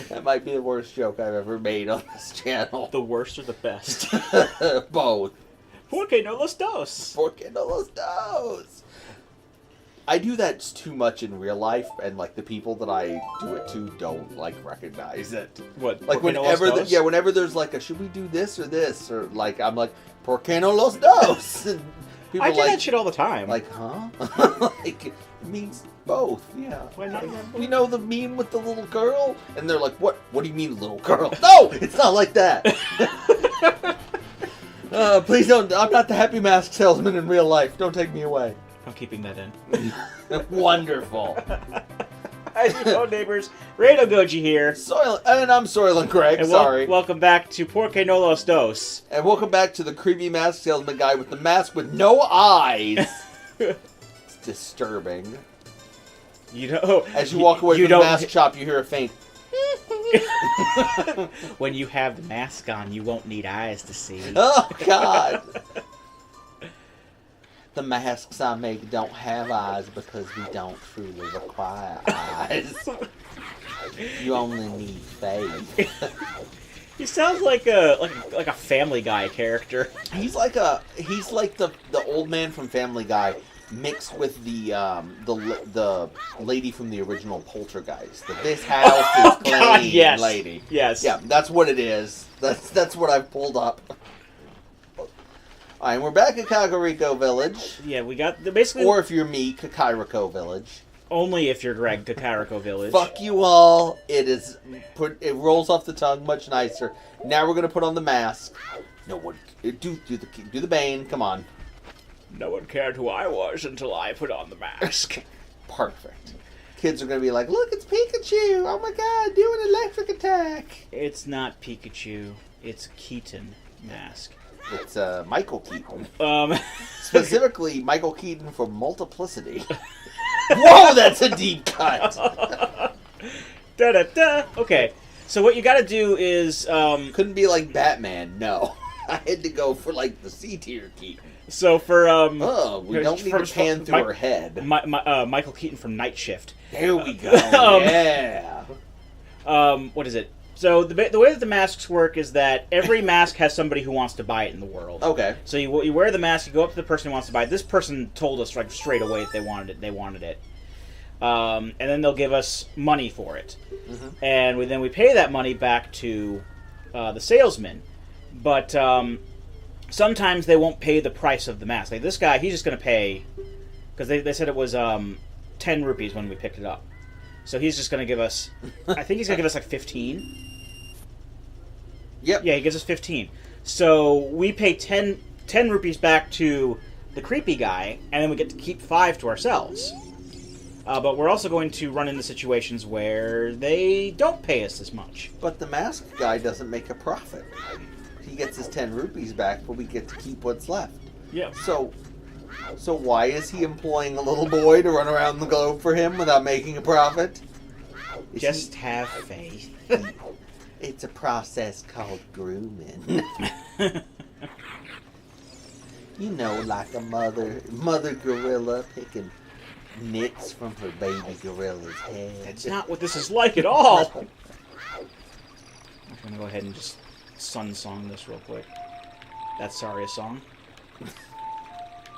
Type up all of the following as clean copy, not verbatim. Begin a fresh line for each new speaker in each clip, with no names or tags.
That might be the worst joke I've ever made on this channel.
The worst or the best?
Both.
Porque no los dos.
Porque no los dos. I do that too much in real life, and like the people that I do it to don't like recognize it.
What?
Like
Porque no
whenever,
los dos?
whenever there's like a should we do this, or like I'm like Porque no los dos. And people
I do that shit all the time.
Like, huh? Like it means both. Yeah.
Why not?
You know the meme with the little girl, and they're like, "What? What do you mean, little girl?" No, it's not like that. Please don't. I'm not the Happy Mask salesman in real life. Don't take me away.
I'm keeping that in.
Wonderful.
As you know, neighbors, Rado Goji here.
And I'm Soylent Greg,
And
sorry.
Welcome back to Porque no los dos.
And welcome back to the creepy mask salesman guy with the mask with no eyes. It's disturbing.
You know,
As you walk away from the mask shop, you hear a faint.
When you have the mask on, you won't need eyes to see.
Oh, God. The masks I make don't have eyes because we don't truly require eyes. You only need faith.
He sounds like a Family Guy character.
He's like the old man from Family Guy mixed with the lady from the original Poltergeist. This house is clean,
God, yes.
lady.
Yes.
Yeah, that's what it is. That's what I've pulled up. Alright, we're back at Kakariko Village.
Yeah, we got basically.
Or if you're me, Kakariko Village.
Only if you're Greg, Kakariko Village.
Fuck you all. It rolls off the tongue much nicer. Now we're gonna put on the mask. No one do the Bane. Come on.
No one cared who I was until I put on the mask.
Perfect. Kids are gonna be like, look, it's Pikachu. Oh my God, do an electric attack.
It's not Pikachu. It's Keaton mask.
It's Michael Keaton.
Specifically,
Michael Keaton for Multiplicity. Whoa, that's a deep cut.
Da-da-da. Okay, so what you gotta do is...
Couldn't be like Batman, no. I had to go for, like, the C-tier Keaton.
So for,
we don't need to pan through her head.
Michael Keaton from Night Shift.
There we go, yeah.
What is it? So the way that the masks work is that every mask has somebody who wants to buy it in the world.
Okay.
So you wear the mask, you go up to the person who wants to buy it. This person told us like straight away that they wanted it. And then they'll give us money for it. Mm-hmm. And then we pay that money back to the salesman. But sometimes they won't pay the price of the mask. Like this guy, he's just going to pay... Because they said it was 10 rupees when we picked it up. So he's just going to give us... I think he's going to give us like 15.
Yep.
Yeah, he gives us 15. So we pay 10 rupees back to the creepy guy, and then we get to keep 5 to ourselves. But we're also going to run into situations where they don't pay us as much.
But the mask guy doesn't make a profit. He gets his 10 rupees back, but we get to keep what's left.
Yeah.
So why is he employing a little boy to run around the globe for him without making a profit?
Just have faith.
It's a process called grooming. You know, like a mother gorilla picking nits from her baby gorilla's head.
That's not what this is like at all. I'm going to go ahead and just song this real quick. That's sorry, a song.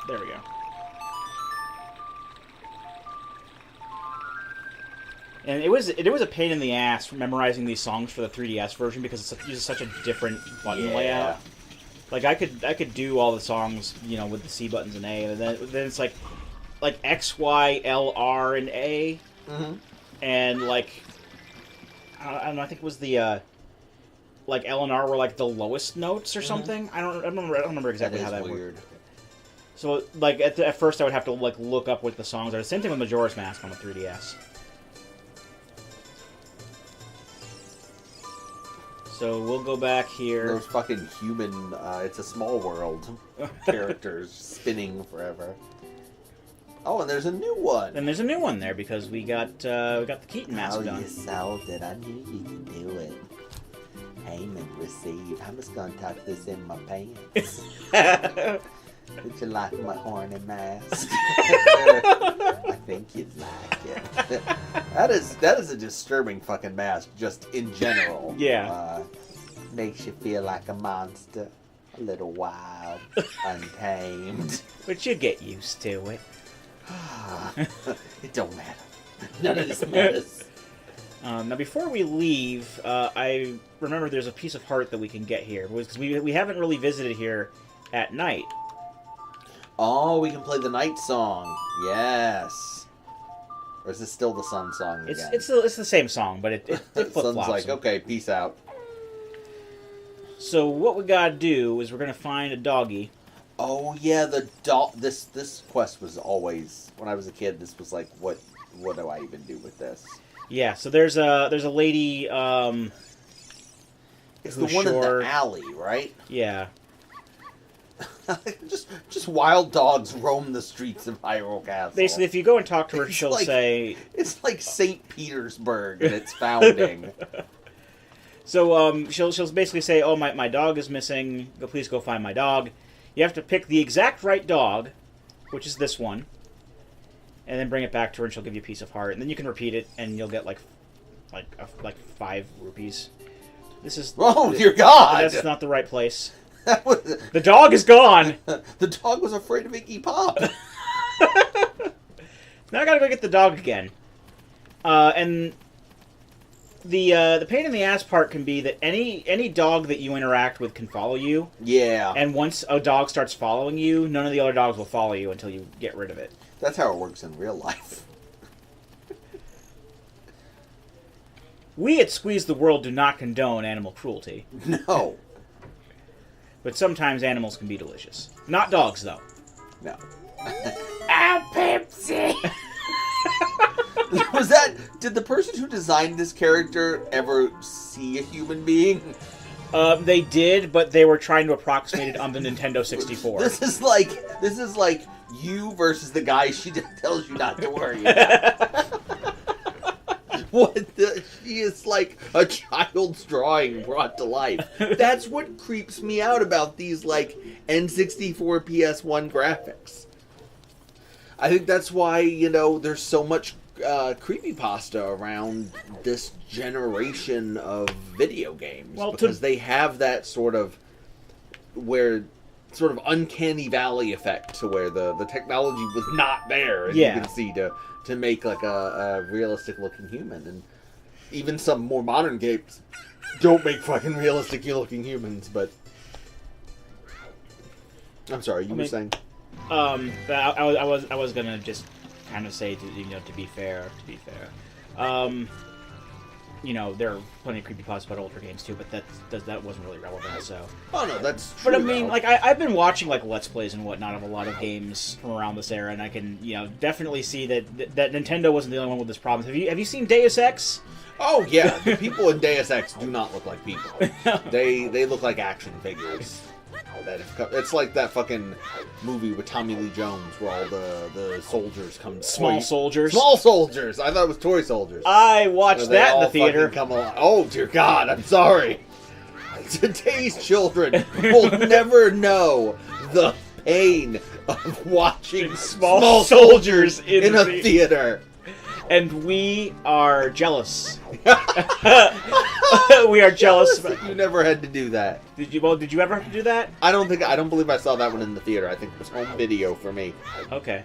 There we go. And it was a pain in the ass memorizing these songs for the 3DS version because it uses such a different button layout. Like I could do all the songs, you know, with the C buttons and A, and then it's like X, Y, L, R, and A, and like I don't know. I think it was the like L and R were like the lowest notes or something. I don't remember exactly how that
weird.
worked. So like at first I would have to like look up what the songs are. The same thing with Majora's Mask on the 3DS. So we'll go back here.
Those fucking human, it's a small world characters spinning forever. Oh, and there's a new one.
And there's a new one there because we got the Keaton mask done.
Oh, you solved it. I knew you could do it. Payment received. I'm just gonna tuck this in my pants. Did you like my horny mask? I think you'd like it. That is a disturbing fucking mask, just in general.
Yeah.
Makes you feel like a monster. A little wild, untamed.
But you get used to it.
It don't matter. None of this matters.
Now, before we leave, I remember there's a piece of heart that we can get here. Because we haven't really visited here at night.
Oh, we can play the night song. Yes. Or is this still the sun song again?
It's the same song, but it flip-flops.
Sun's like, okay, peace out.
So what we gotta do is we're gonna find a doggy.
Oh yeah, the dog. This quest was always, when I was a kid, this was like, what do I even do with this?
Yeah, so there's a lady.
It's the one in the alley, right?
Yeah.
just wild dogs roam the streets of Hyrule Castle.
Basically, if you go and talk to her, she'll say...
It's like St. Petersburg and its founding.
So she'll basically say, oh, my dog is missing. Please go find my dog. You have to pick the exact right dog, which is this one, and then bring it back to her, and she'll give you a piece of heart. And then you can repeat it, and you'll get like 5 rupees. This is...
Oh, dear God!
That's not the right place. The dog is gone!
The dog was afraid of Iggy Pop.
Now I gotta go get the dog again. And the pain in the ass part can be that any dog that you interact with can follow you.
Yeah.
And once a dog starts following you, none of the other dogs will follow you until you get rid of it.
That's how it works in real life.
We at Squeeze the World do not condone animal cruelty.
No.
But sometimes animals can be delicious. Not dogs, though.
No.
Ow, Pepsi!
Did the person who designed this character ever see a human being?
They did, but they were trying to approximate it on the Nintendo 64.
This is like you versus the guy she tells you not to worry about. She is like a child's drawing brought to life. That's what creeps me out about these like N64 PS1 graphics. I think that's why, there's so much creepypasta around this generation of video games.
Well,
because they have that sort of uncanny valley effect to where the technology was not there, as you can see, to make like a realistic looking human. And even some more modern games don't make fucking realistic looking humans, but I'm sorry, you were saying?
I was gonna just kind of say to be fair. There are plenty of creepypasta about older games too, but that wasn't really relevant. So.
Oh no, that's true.
But I mean, like I've been watching like Let's Plays and whatnot of a lot of games from around this era, and I can definitely see that Nintendo wasn't the only one with this problem. Have you seen Deus Ex?
Oh yeah, the people in Deus Ex do not look like people. They look like action figures. It's like that fucking movie with Tommy Lee Jones where all the soldiers come.
Small soldiers.
Small soldiers. I thought it was toy soldiers.
I watched that in the theater.
Come along. Oh dear God, I'm sorry. Today's children will never know the pain of watching small soldiers in a theater.
And we are jealous. We are jealous.
You never had to do that.
Did you ever have to do that?
I don't believe I saw that one in the theater. I think it was home video for me.
Okay.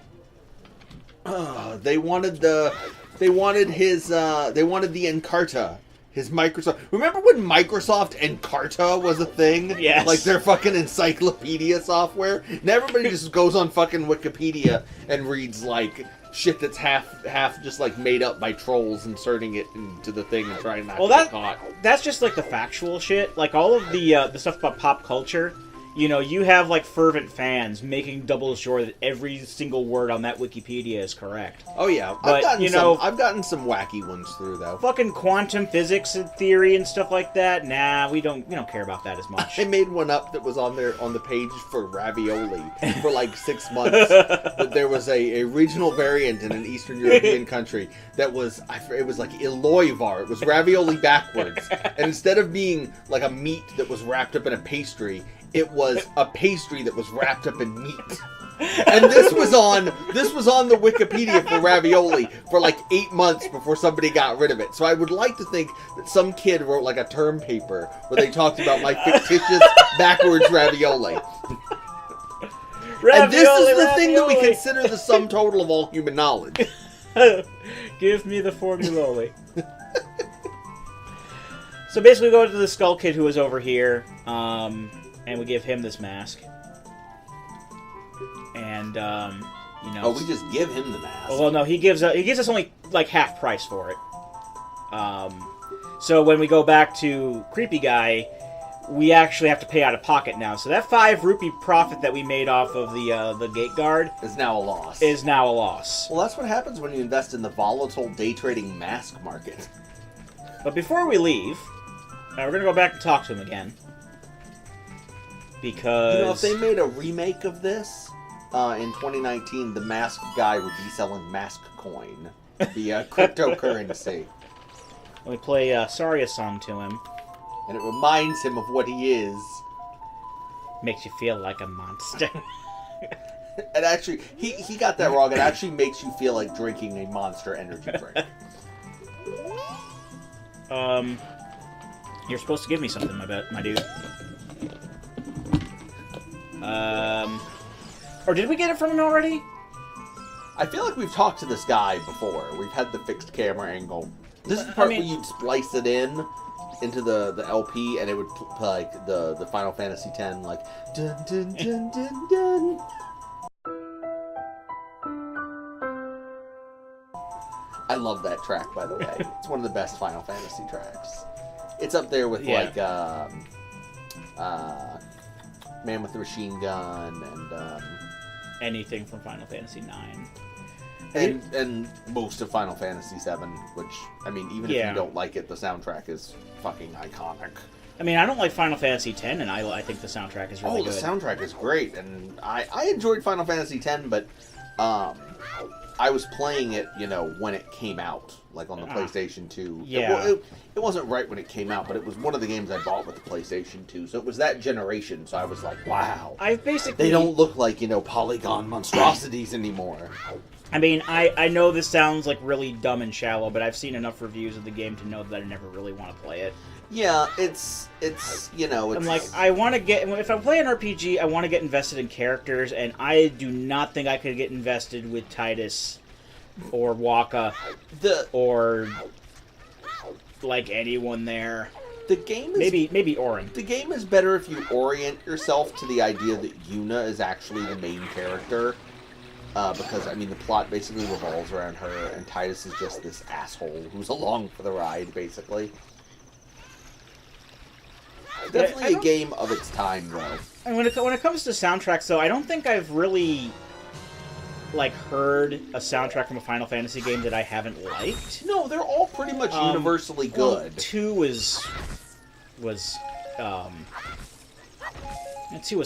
They wanted the Encarta. His Microsoft. Remember when Microsoft Encarta was a thing?
Yes.
Like their fucking encyclopedia software? Now everybody just goes on fucking Wikipedia and reads like shit that's half just like made up by trolls inserting it into the thing and trying not to get caught.
That's just like the factual shit. Like all of the stuff about pop culture. You have like fervent fans making double sure that every single word on that Wikipedia is correct.
Oh yeah,
but
I've gotten some wacky ones through though.
Fucking quantum physics and theory and stuff like that. Nah, we don't care about that as much.
I made one up that was on the page for ravioli for like 6 months. But there was a regional variant in an Eastern European country that was it was like Iloivar. It was ravioli backwards, and instead of being like a meat that was wrapped up in a pastry, It was a pastry that was wrapped up in meat. And this was on the Wikipedia for ravioli for like 8 months before somebody got rid of it. So I would like to think that some kid wrote like a term paper where they talked about my fictitious backwards ravioli. And this is the thing that we consider the sum total of all human knowledge.
Give me the formuloli. So basically we go to the Skull Kid who is over here, and we give him this mask. And, you know...
Oh, we just give him the mask.
Well, no, he gives us only, like, half price for it. So when we go back to Creepy Guy, we actually have to pay out of pocket now. So that 5 rupee profit that we made off of the gate guard...
is now a loss.
Well,
that's what happens when you invest in the volatile day trading mask market.
But before we leave, we're going to go back and talk to him again. Because...
You know, if they made a remake of this... in 2019, the mask guy would be selling mask coin, the cryptocurrency.
Let me play Saria song to him.
And it reminds him of what he is.
Makes you feel like a monster.
And actually, he got that wrong. It actually makes you feel like drinking a Monster energy drink.
You're supposed to give me something, my dude. Or did we get it from him already?
I feel like we've talked to this guy before. We've had the fixed camera angle. This is the part where you'd splice it into the LP, and it would play like the Final Fantasy X, like dun dun dun dun dun. I love that track, by the way. It's one of the best Final Fantasy tracks. It's up there with like Man with the Machine Gun and
anything from Final Fantasy IX.
And most of Final Fantasy VII, which, I mean, even if you don't like it, the soundtrack is fucking iconic.
I mean, I don't like Final Fantasy X, and I think the soundtrack is really good.
Oh, the soundtrack is great, and I enjoyed Final Fantasy X, but I was playing it, you know, when it came out, like on the PlayStation 2.
Yeah.
It wasn't right when it came out, but it was one of the games I bought with the PlayStation 2, so it was that generation, so I was like, wow. They don't look like, you know, polygon monstrosities anymore.
I mean, I know this sounds like really dumb and shallow, but I've seen enough reviews of the game to know that I never really want to play it.
Yeah, it's you know, it's...
I'm like, I want to get... If I play an RPG, I want to get invested in characters, and I do not think I could get invested with Titus or Waka or, like, anyone there.
The game is...
Maybe Orin.
The game is better if you orient yourself to the idea that Yuna is actually the main character. Because, I mean, the plot basically revolves around her, and Titus is just this asshole who's along for the ride, basically. Definitely a game of its time, though.
And when it comes to soundtracks, though, I don't think I've really, like, heard a soundtrack from a Final Fantasy game that I haven't liked.
No, they're all pretty much universally good.
Well, 2 was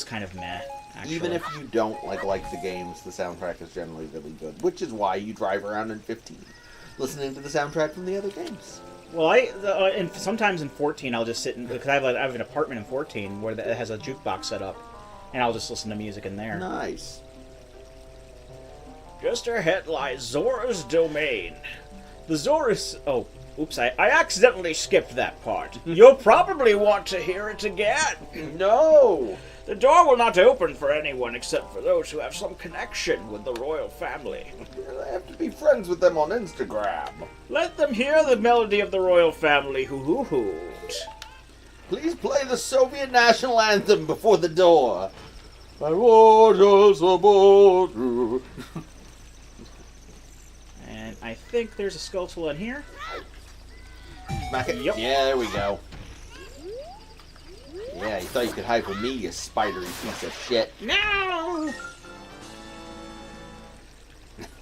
kind of meh. Actually.
Even if you don't like the games, the soundtrack is generally really good, which is why you drive around in 15, listening to the soundtrack from the other games.
Well, and sometimes in 14, I'll just sit because I have an apartment in 14 where it has a jukebox set up, and I'll just listen to music in there.
Nice.
Just ahead lies Zora's Domain. The Zora's... Oh, oops, I accidentally skipped that part. You'll probably want to hear it again.
No!
The door will not open for anyone except for those who have some connection with the royal family.
I have to be friends with them on Instagram.
Let them hear the melody of the royal family hoo-hoo-hoot.
Please play the Soviet national anthem before the door. I want us aboard.
And I think there's a skull tool in here.
Smack it?
Yep.
Yeah, there we go. Yeah, you thought you could hide from me, you spidery piece of shit.
No!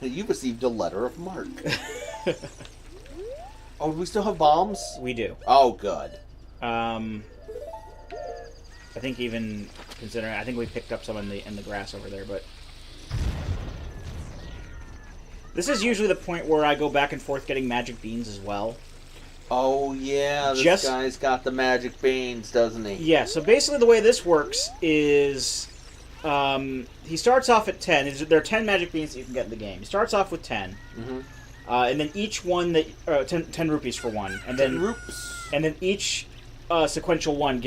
You received a letter of marque. Oh, do we still have bombs?
We do.
Oh, good.
I think even considering, I think we picked up some in the grass over there, but this is usually the point where I go back and forth getting magic beans as well.
Oh, yeah, this guy's got the magic beans, doesn't he?
Yeah, so basically the way this works is he starts off at 10. There are 10 magic beans that you can get in the game. He starts off with 10.
Mm-hmm.
And then each one that 10 rupees for one, and then
10 rupees.
And then each sequential one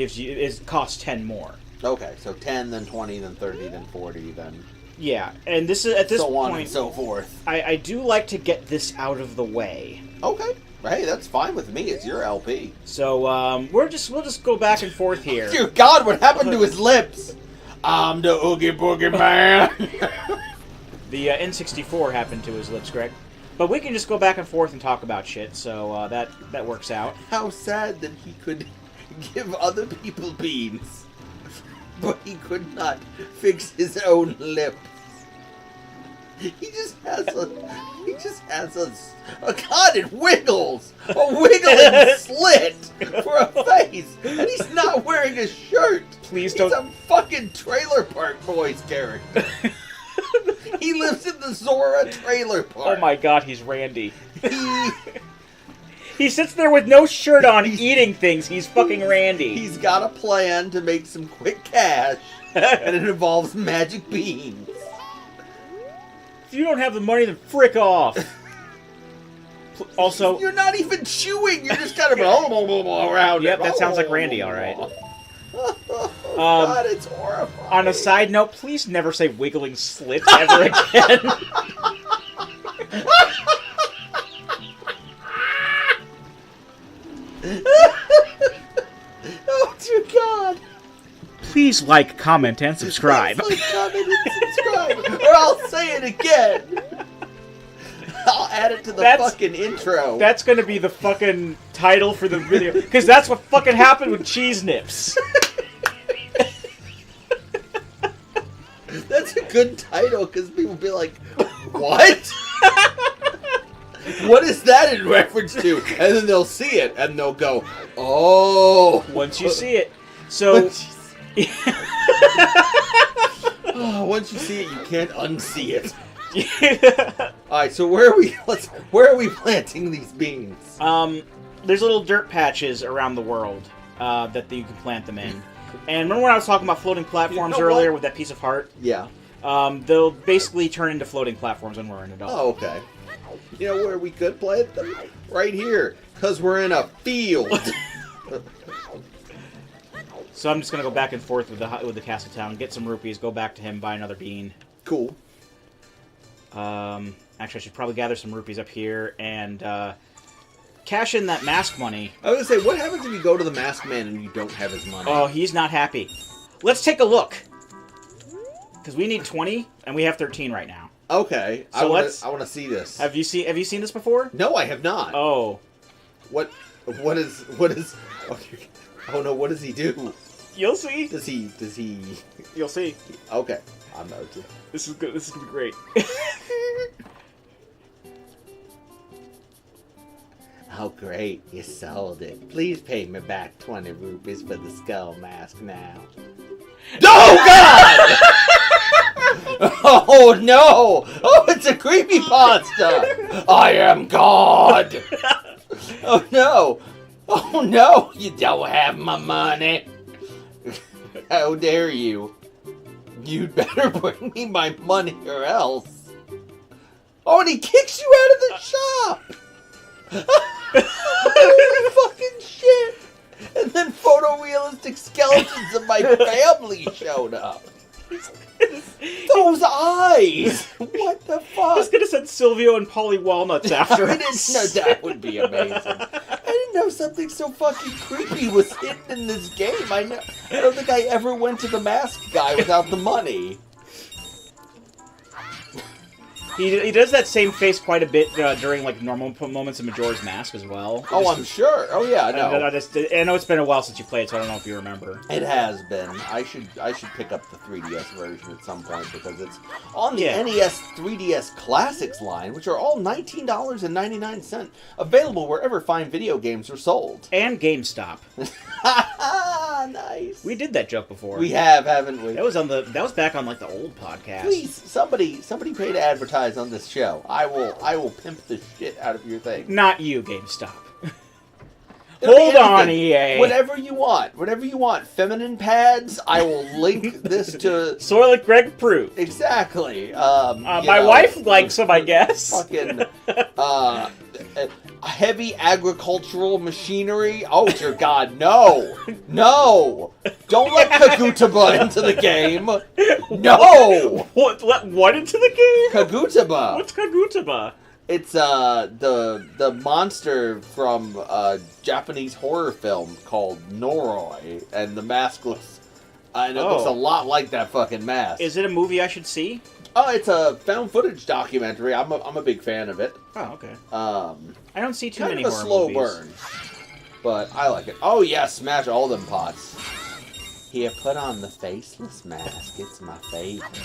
costs 10 more.
Okay, so 10, then 20, then 30, then 40, then
yeah. And this is at this
so
point,
on and so forth.
I do like to get this out of the way.
Okay, hey, that's fine with me. It's your LP.
So we'll just go back and forth here.
Dear God, what happened to his lips? I'm the Oogie Boogie Man.
The N64 happened to his lips, Greg. But we can just go back and forth and talk about shit, so that works out.
How sad that he could give other people beans, but he could not fix his own lips. He just has a God, it wiggles! A wiggling slit for a face! And he's not wearing a shirt!
Please don't.
He's a fucking Trailer Park Boys character. He lives in the Zora Trailer Park.
Oh my God, he's Randy. He sits there with no shirt on eating things. He's fucking Randy.
He's got a plan to make some quick cash, and it involves magic beans.
If you don't have the money, then frick off. Also,
you're not even chewing. You're just kind of around.
Yep, that sounds like Randy, all right.
God, it's horrifying.
On a side note, please never say wiggling slit ever again.
Oh, dear God.
Please like, comment, and subscribe.
Please like, comment, and subscribe. Or I'll say it again. I'll add it to the fucking intro.
That's going to be the fucking title for the video. Because that's what fucking happened with Cheese Nips.
That's a good title, because people be like, what? What is that in reference to? And then they'll see it, and they'll go, oh.
Once you see it. So...
Once you see it, you can't unsee it. Alright, so where are we planting these beans?
There's little dirt patches around the world that you can plant them in. And remember when I was talking about floating platforms earlier with that piece of heart?
Yeah.
They'll basically turn into floating platforms when we're in adult.
Oh, okay. You know where we could plant them? Right here, because we're in a field.
So I'm just gonna go back and forth with the Castle Town, get some rupees, go back to him, buy another bean.
Cool.
Actually, I should probably gather some rupees up here and cash in that mask money.
I was gonna say, what happens if you go to the masked man and you don't have his money?
Oh, he's not happy. Let's take a look. Because we need 20, and we have 13 right now.
Okay,
so
I want to see this.
Have you seen this before?
No, I have not.
Oh.
What is? Oh no, what does he do?
You'll see.
Does he?
You'll see.
Okay, I'm not.
This is good. This is gonna be great.
Oh great, you sold it. Please pay me back 20 rupees for the skull mask now. Oh God! Oh no! Oh, it's a creepypasta! I am God! Oh no! Oh no! You don't have my money! How dare you? You'd better bring me my money or else. Oh, and he kicks you out of the shop! Holy fucking shit! And then photorealistic skeletons of my family showed up. Those eyes! What the fuck?
I was gonna send Silvio and Polly Walnuts after
I
us.
didn't know that would be amazing. I didn't know something so fucking creepy was hidden in this game. I don't think I ever went to the mask guy without the money.
He does that same face quite a bit during like normal moments of Majora's Mask as well.
Oh, I'm sure. Oh yeah, I know.
I know it's been a while since you played, so I don't know if you remember.
It has been. I should pick up the 3DS version at some point because it's on the NES 3DS Classics line, which are all $19.99, available wherever fine video games are sold.
And GameStop.
Nice.
We did that joke before.
We have, haven't we?
That was back on like the old podcast.
Please, somebody pay to advertise on this show. I will pimp the shit out of your thing.
Not you, GameStop. Hold on, EA.
Whatever you want. Whatever you want. Feminine pads, I will link this to...
Soylent Greg approved.
Exactly.
My wife likes them, I guess.
Fucking... heavy agricultural machinery. Oh, dear God, no. No. Don't let Kagutaba into the game. No.
What? Let what into the game?
Kagutaba.
What's Kagutaba?
It's the monster from a Japanese horror film called Noroi, and the mask looks looks a lot like that fucking mask.
Is it a movie I should see?
Oh, it's a found footage documentary. I'm a big fan of it.
Oh, okay.
I
don't see too
kind
many
of a
horror
slow
movies.
burn, but I like it. Oh yeah, smash all them pots. Here, put on the faceless mask. It's my favorite.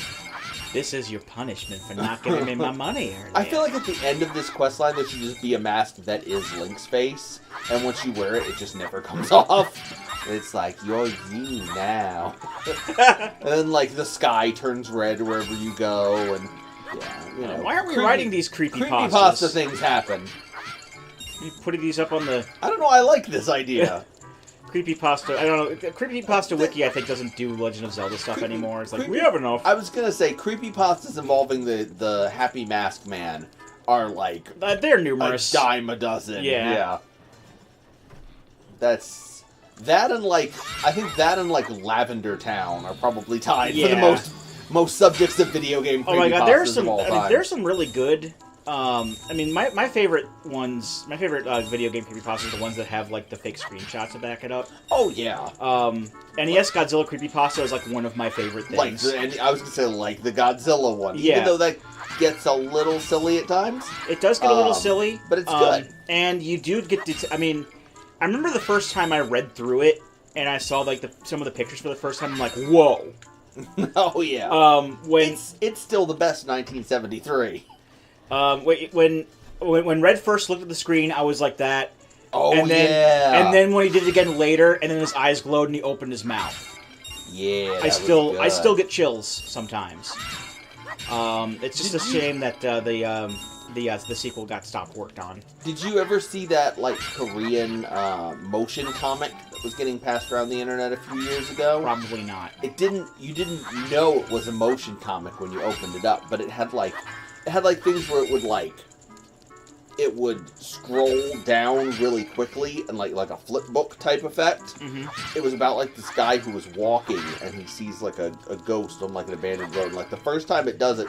This is your punishment for not giving me my money earlier.
I feel like at the end of this questline, there should just be a mask that is Link's face, and once you wear it, it just never comes off. It's like, you're you now. And then, like, the sky turns red wherever you go, and, yeah, you know.
Why aren't we writing these creepypastas?
Creepypasta things happen.
You putting these up on the...
I don't know, I like this idea.
Creepypasta, I don't know, Creepypasta Wiki, I think, doesn't do Legend of Zelda stuff anymore. It's like, we have enough.
I was gonna say, creepypastas involving the Happy Mask Man are, like...
they're numerous.
A dime a dozen.
Yeah.
That's... That and, like... I think that and, like, Lavender Town are probably tied for
Yeah.
the most subjects of video game creepypastas
Oh my god, there's some.
of all time.
There's some really good. I mean, my favorite ones, my favorite video game creepypastas are the ones that have like the fake screenshots to back it up.
Oh yeah.
NES Godzilla creepypasta is like one of my favorite things.
Like I was gonna say like the Godzilla one.
Yeah.
Even though that gets a little silly at times.
It does get a little silly,
but it's good.
And you do get to. I mean, I remember the first time I read through it and I saw like some of the pictures for the first time. I'm like, whoa.
Oh yeah.
When
it's still the best 1973.
When Red first looked at the screen, I was like that.
Oh,
and then,
yeah.
And then when he did it again later, and then his eyes glowed and he opened his mouth.
Yeah,
I still get chills sometimes. It's just a shame that the sequel got stopped worked on.
Did you ever see that like Korean motion comic that was getting passed around the internet a few years ago?
Probably not.
You didn't know it was a motion comic when you opened it up, but it had things where it would scroll down really quickly and like a flip book type effect.
Mm-hmm.
It was about like this guy who was walking and he sees like a ghost on like an abandoned road. And, like the first time it does it,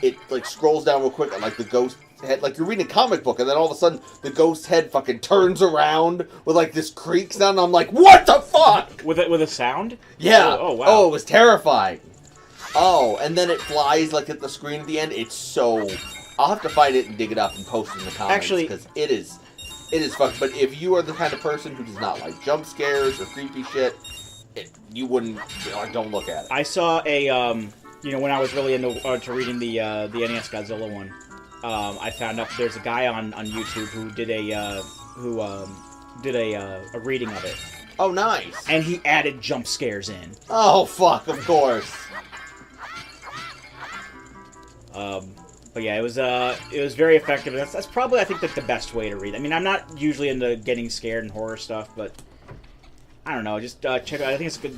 it like scrolls down real quick and like the ghost head, like you're reading a comic book and then all of a sudden the ghost head fucking turns around with like this creak sound. And I'm like, what the fuck?
With a sound?
Yeah.
Oh wow.
Oh, it was terrifying. Oh, and then it flies like at the screen at the end. It's so... I'll have to find it and dig it up and post it in the comments.
Actually...
Because it is fun. But if you are the kind of person who does not like jump scares or creepy shit, you wouldn't... don't look at it.
I saw a... when I was really into to reading the NES Godzilla one, I found out there's a guy on YouTube who did a reading of it.
Oh, nice.
And he added jump scares in.
Oh, fuck, of course.
But yeah, it was very effective. That's probably, I think, the best way to read. I mean, I'm not usually into getting scared and horror stuff, but I don't know. Just check it out. I think it's good.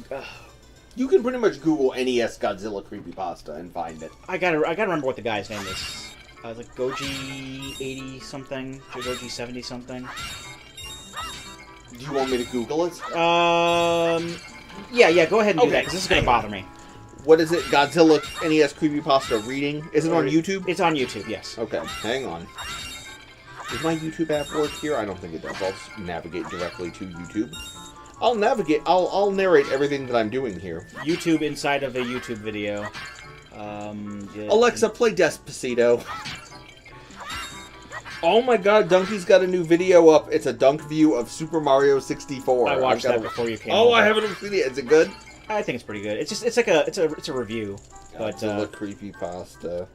You can pretty much Google NES Godzilla creepypasta and find it.
I gotta remember what the guy's name is. Like Goji 80 something, Goji 70 something.
Do you want me to Google it?
Yeah. Go ahead and do that
Okay.
because this is gonna bother me.
What is it? Godzilla NES creepypasta reading? Is it on YouTube?
It's on YouTube, yes.
Okay, hang on. Does my YouTube app work here? I don't think it does. I'll just navigate directly to YouTube. I'll narrate everything that I'm doing here.
YouTube inside of a YouTube video. Yeah.
Alexa, play Despacito. Oh my god, Donkey's got a new video up. It's a dunk view of Super Mario 64.
I watched that before you came.
Oh,
over.
I haven't seen it. Is it good?
I think it's pretty good. It's a review.
Godzilla creepypasta.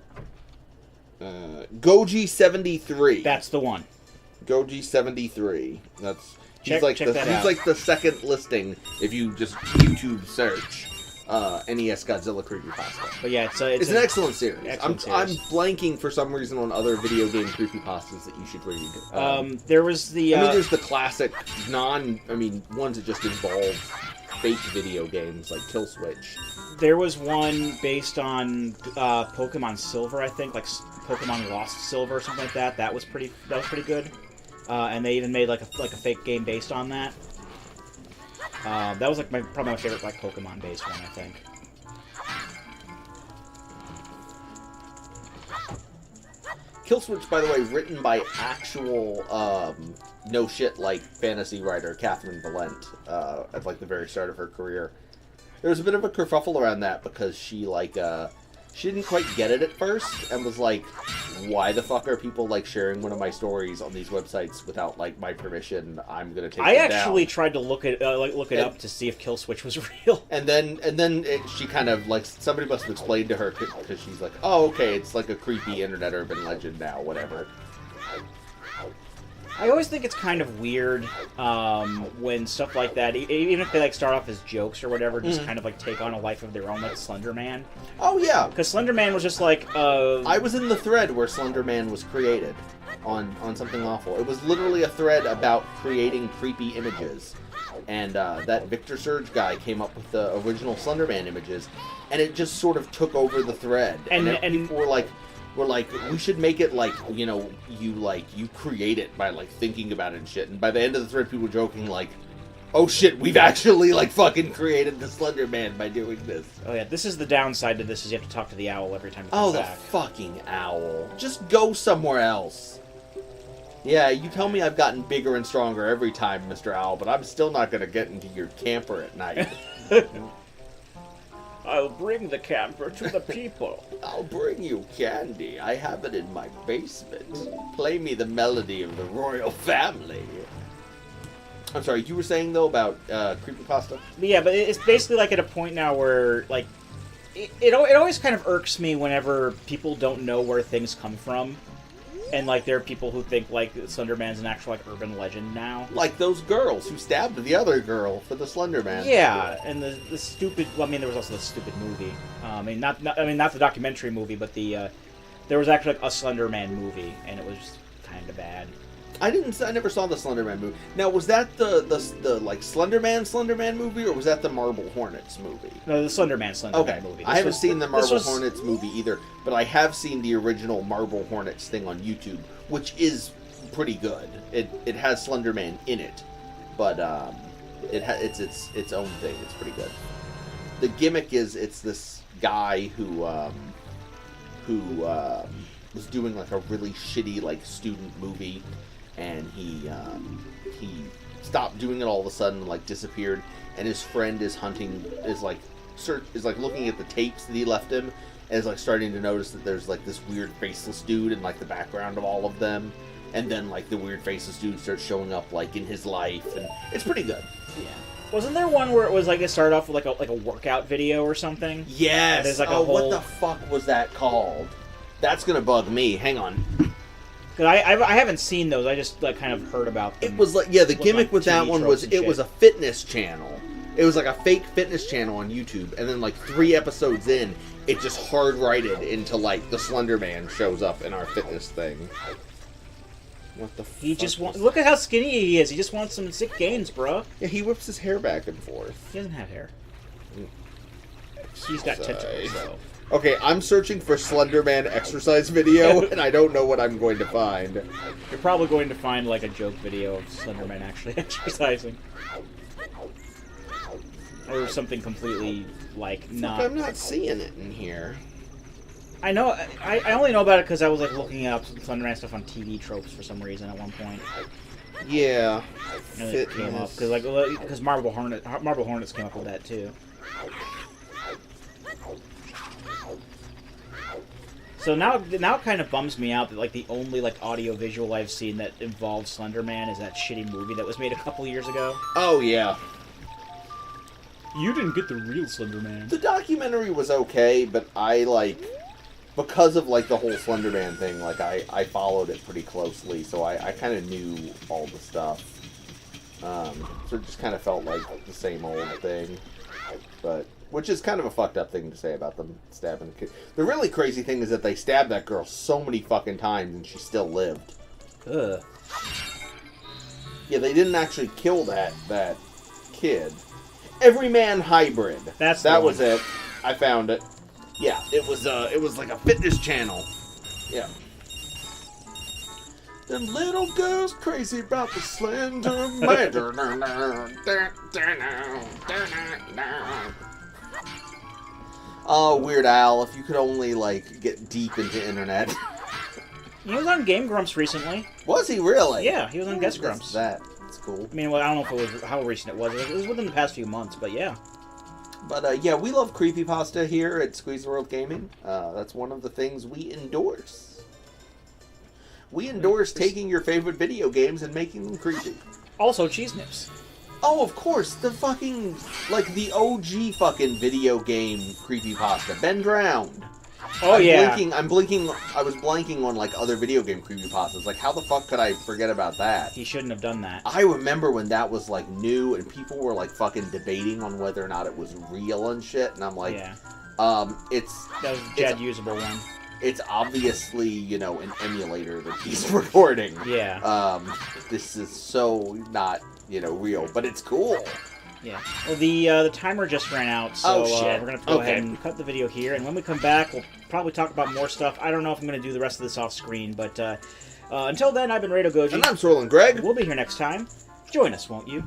Goji 73.
That's the one.
Goji 73. He's
Check that out.
like the second listing if you just YouTube search. NES Godzilla creepypasta.
But yeah,
it's an excellent series.
Excellent
I'm
series.
blanking for some reason on other video game creepypastas that you should read.
There was the.
I mean, there's the classic ones that just involve fake video games like Kill Switch.
There was one based on Pokemon Silver, I think, like Pokemon Lost Silver or something like that. That was pretty good. And they even made like a fake game based on that. That was like probably my favorite like Pokemon based one, I think.
Kill Switch, by the way, written by actual no shit like fantasy writer Catherine Valent at like the very start of her career. There was a bit of a kerfuffle around that because she she didn't quite get it at first and was like, why the fuck are people like sharing one of my stories on these websites without like my permission? I'm gonna take it down.
I actually tried to look it up to see if Kill Switch was real.
And then she kind of like somebody must have explained to her because she's like, oh okay, it's like a creepy internet urban legend now, whatever.
I always think it's kind of weird when stuff like that, even if they like start off as jokes or whatever, just kind of like take on a life of their own, like Slender Man.
Oh yeah,
because Slender Man was just like.
I was in the thread where Slender Man was created on Something Awful. It was literally a thread about creating creepy images, and that Victor Surge guy came up with the original Slender Man images, and it just sort of took over the thread, and people were like. We should make it like, you create it by like thinking about it and shit. And by the end of the thread, people were joking like, oh shit, we've actually like fucking created the Slender Man by doing this.
Oh yeah, this is the downside to this, is you have to talk to the owl every time you
come
back.
Oh, the fucking owl. Just go somewhere else. Yeah, you tell me I've gotten bigger and stronger every time, Mr. Owl, but I'm still not gonna get into your camper at night.
I'll bring the camper to the people.
I'll bring you candy. I have it in my basement. Play me the melody of the royal family. I'm sorry, you were saying, though, about creepypasta?
Yeah, but it's basically, like, at a point now where, like, it always kind of irks me whenever people don't know where things come from. And, like, there are people who think, like, Slender Man's an actual, like, urban legend now.
Like those girls who stabbed the other girl for the Slender Man.
Yeah, and the stupid... Well, I mean, there was also the stupid movie. Not the documentary movie, but the... there was actually, like, a Slender Man movie, and it was just kind of bad.
I never saw the Slender Man movie. Now, was that the like Slender Man movie, or was that the Marble Hornets movie?
No, the Slender Man movie.
I haven't seen the Marble Hornets movie either, but I have seen the original Marble Hornets thing on YouTube, which is pretty good. It has Slender Man in it, but it's its own thing. It's pretty good. The gimmick is it's this guy who was doing like a really shitty like student movie. And he stopped doing it all of a sudden, like disappeared. And his friend is looking at the tapes that he left him, and is like starting to notice that there's like this weird faceless dude in like the background of all of them. And then like the weird faceless dude starts showing up like in his life, and it's pretty good.
Yeah. Wasn't there one where it was like it started off with like a workout video or something?
Yes.
There's like
what the fuck was that called? That's gonna bug me. Hang on.
Because I haven't seen those. I just like kind of heard about them.
It was like, yeah, the gimmick with that one was it was a fitness channel. It was like a fake fitness channel on YouTube, and then like 3 episodes in, it just hard-righted into like the Slender Man shows up in our fitness thing. What the fuck?
He just wants... Look at how skinny he is. He just wants some sick gains, bro.
Yeah, he whips his hair back and forth.
He doesn't have hair. He's got tentacles, though.
Okay, I'm searching for Slender Man exercise video, and I don't know what I'm going to find.
You're probably going to find, like, a joke video of Slender Man actually exercising. Or something completely, like, not...
I'm not seeing it in here.
I know, I only know about it because I was, like, looking up Slender Man stuff on TV tropes for some reason at one point.
Yeah.
And it came up, because Marble Hornets came up with that, too. So now it kind of bums me out that like the only like audio visual I've seen that involves Slender Man is that shitty movie that was made a couple years ago.
Oh yeah.
You didn't get the real Slender Man.
The documentary was okay, but I like because of like the whole Slender Man thing, like I followed it pretty closely, so I kind of knew all the stuff. So it just kind of felt like the same old thing. But Which is kind of a fucked up thing to say about them stabbing a kid. The really crazy thing is that they stabbed that girl so many fucking times and she still lived.
Ugh.
Yeah, they didn't actually kill that kid. Everyman Hybrid. That was it. I found it. Yeah, it was like a fitness channel. Yeah. Them little girls crazy about the Slender Man. Oh, Weird Al, if you could only, like, get deep into internet.
He was on Game Grumps recently.
Was he really?
Yeah, he was on Guest Grumps.
That's cool.
I mean, well, I don't know if it was how recent it was. It was within the past few months, but yeah.
But, yeah, we love creepypasta here at Squeeze the World Gaming. That's one of the things we endorse. We endorse taking your favorite video games and making them creepy.
Also, Cheese Nips.
Oh, of course, the fucking, like, the OG fucking video game creepypasta. Ben Drowned.
Oh,
I'm blinking, I was blanking on, like, other video game creepypastas. Like, how the fuck could I forget about that?
He shouldn't have done that.
I remember when that was, like, new, and people were, like, fucking debating on whether or not it was real and shit, and I'm like,
yeah.
That
was the Jed usable one.
It's obviously, you know, an emulator that he's recording.
Yeah.
This is so not, you know, real, but it's cool.
Yeah. Well, the timer just ran out, so
we're
going to have to go ahead and cut the video here. And when we come back, we'll probably talk about more stuff. I don't know if I'm going to do the rest of this off screen, but until then, I've been Rado Goji.
And I'm Sorlin Greg.
We'll be here next time. Join us, won't you?